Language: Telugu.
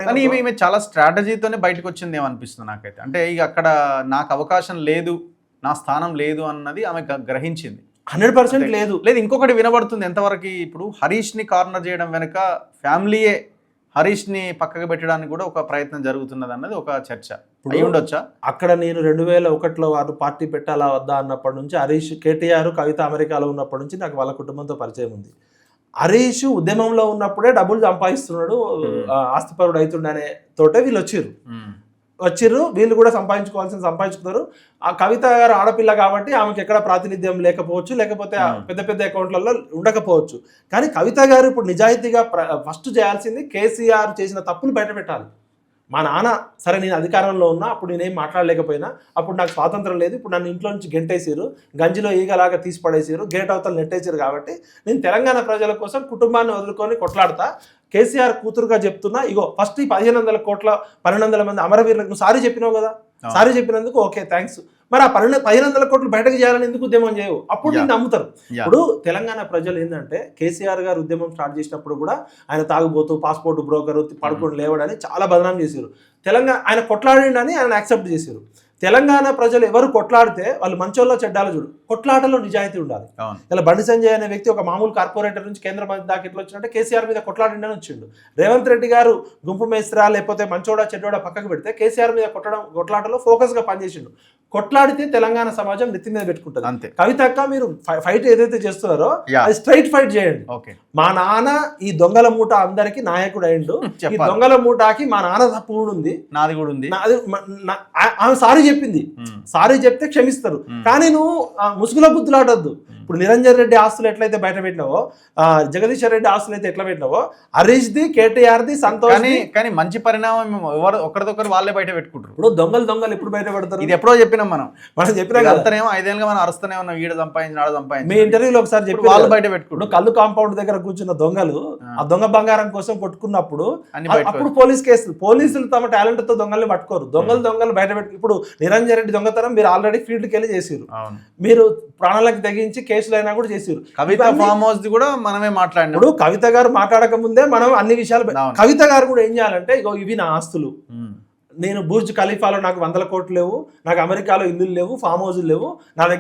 కానీ ఈమె చాలా స్ట్రాటజీతోనే బయటకు వచ్చింది ఏమనిపిస్తుంది నాకైతే. అంటే ఇక అక్కడ నాకు అవకాశం లేదు, నా స్థానం లేదు అన్నది ఆమె గ్రహించింది. 100% లేదు. ఇంకొకటి వినబడుతుంది ఎంతవరకు, ఇప్పుడు హరీష్ని కార్నర్ చేయడం వెనుక ఫ్యామిలీయే హరీష్ని పక్కకు పెట్టడానికి కూడా ఒక ప్రయత్నం జరుగుతున్నది అన్నది ఒక చర్చ అయి ఉండొచ్చా? అక్కడ నేను 2001లో వారు పార్టీ పెట్టాలా వద్దా అన్నప్పటి నుంచి హరీష్, కేటీఆర్, కవిత అమెరికాలో ఉన్నప్పటి నుంచి నాకు వాళ్ళ కుటుంబంతో పరిచయం ఉంది. హరీష్ ఉద్యమంలో ఉన్నప్పుడే డబ్బులు సంపాదిస్తున్నాడు, ఆస్తిపరుడు అవుతుండనే తోటే వీళ్ళు వచ్చిర్రు. వీళ్ళు కూడా సంపాదించుకున్నారు. ఆ కవిత గారు ఆడపిల్ల కాబట్టి ఆమెకి ఎక్కడ ప్రాతినిధ్యం లేకపోవచ్చు, లేకపోతే పెద్ద పెద్ద అకౌంట్లలో ఉండకపోవచ్చు. కానీ కవిత గారు ఇప్పుడు నిజాయితీగా ఫస్ట్ చేయాల్సింది కేసీఆర్ చేసిన తప్పులు బయట పెట్టాలి. మా నాన్న సరే నేను అధికారంలో ఉన్నా, అప్పుడు నేనేం మాట్లాడలేకపోయినా, అప్పుడు నాకు స్వాతంత్రం లేదు, ఇప్పుడు నన్ను ఇంట్లో నుంచి గెంటేసారు, గంజిలో ఈగలాగా తీసి పడేసారు, గేట్ అవతల నెట్టేసారు, కాబట్టి నేను తెలంగాణ ప్రజల కోసం కుటుంబాన్ని వదులుకొని కొట్లాడతా. కేసీఆర్ కూతురుగా చెప్తున్నా, ఇగో ఫస్ట్ ఈ 1500 కోట్ల 1200 మంది అమరవీరులకు నువ్వు సారీ చెప్పినావు కదా, సారీ చెప్పినందుకు ఓకే థ్యాంక్స్. మరి ఆ 1500 కోట్లు బయటకు చేయాలని ఎందుకు ఉద్యమం చేయవు? అప్పుడు నేను నమ్ముతారు. ఇప్పుడు తెలంగాణ ప్రజలు ఏంటంటే కేసీఆర్ గారు ఉద్యమం స్టార్ట్ చేసినప్పుడు కూడా ఆయన తాగుబోతూ, పాస్పోర్ట్ బ్రోకరు, పడుకొని లేవడని చాలా బదనాం చేశారు. ఆయన కొట్లాడిండని ఆయన యాక్సెప్ట్ చేశారు. తెలంగాణ ప్రజలు ఎవరు కొట్లాడితే వాళ్ళు మంచోళ్ళ చెడ్డాలో చూడు, కొట్లాటలో నిజాయితీ ఉండాలి. ఇలా బండి సంజయ్ అనే వ్యక్తి ఒక మామూలు కార్పొరేటర్ నుంచి కేంద్ర మంత్రి దాకా ఎట్లా వచ్చినట్టే కేసీఆర్ మీద కొట్లాడిండని వచ్చిండు. రేవంత్ రెడ్డి గారు గుంపు మేస్త్రా లేకపోతే మంచోడా చెడ్డోడా పక్కకు పెడితే కేసీఆర్ మీద కొట్లాటలో ఫోకస్గా పనిచేసిండు. కొట్లాడితే తెలంగాణ సమాజం నెత్తి మీద పెట్టుకుంటుంది అంతే. కవితక్క మీరు ఫైట్ ఏదైతే చేస్తున్నారో అది స్ట్రైట్ ఫైట్ చేయండి. మా నాన్న ఈ దొంగల మూట అందరికి నాయకుడు అయిండు, ఈ దొంగల మూటకి మా నాన్న తప్పు కూడా ఉంది, నాది కూడా ఉంది, ఆమె సారీ చెప్పింది, సారీ చెప్తే క్షమిస్తారు. కానీ నువ్వు ముసుగుల బుద్ధులాడొద్దు. ఇప్పుడు నిరంజన్ రెడ్డి ఆస్తులు ఎట్లయితే బయట పెట్టినావో, జగదీశ్వర్ రెడ్డి ఆస్తులు అయితే ఎట్లా పెట్టినావో, హరీష్ది, కేటీఆర్ది, సంతోష్. కానీ మంచి పరిణామం ఒకరిదొకరు వాళ్ళే బయట పెట్టుకుంటారు. ఇప్పుడు దొంగలు ఎప్పుడు బయట పెడతారు? ఇది ఎప్పుడో చెప్పినాం మనం చెప్పినా అర్థనేమో 5 ఏళ్ళుగా మనం అరుస్తూనే ఉన్నాం, ఈడ సంపాదించి ఆడ సంపాదించి. మీ ఇంటర్వ్యూలో ఒకసారి చెప్పి వాళ్ళు బయట పెట్టుకుంటారు. కళ్ళు కాంపౌండ్ దగ్గర కూర్చున్న దొంగలు ఆ దొంగ బంగారం కోసం కొట్టుకున్నప్పుడు అప్పుడు పోలీస్ కేసులు, పోలీసులు తమ టాలెంట్ తో దొంగల్ని పట్టుకోరు. దొంగలు బయట పెట్టు. ఇప్పుడు నిరంజన్ రెడ్డి దొంగతనం మీరు ఆల్రెడీ ఫీల్డ్కి వెళ్ళి చేసారు, మీరు ప్రాణాలకు తెగించి కేసులు అయినా కూడా చేసారు. కవిత ఫామ్ హౌస్ కూడా మనమే మాట్లాడినాం. ఇప్పుడు కవిత గారు మాట్లాడక ముందే మనం అన్ని విషయాలు, కవిత గారు కూడా ఏం చేయాలంటే ఇగో ఇవి నా ఆస్తులు, నేను బుర్జ్ ఖలీఫాలో నాకు 100 కోట్లు లేవు, నాకు అమెరికాలో ఇల్లులు లేవు, ఫామ్ హౌస్లు లేవు, నా దగ్గర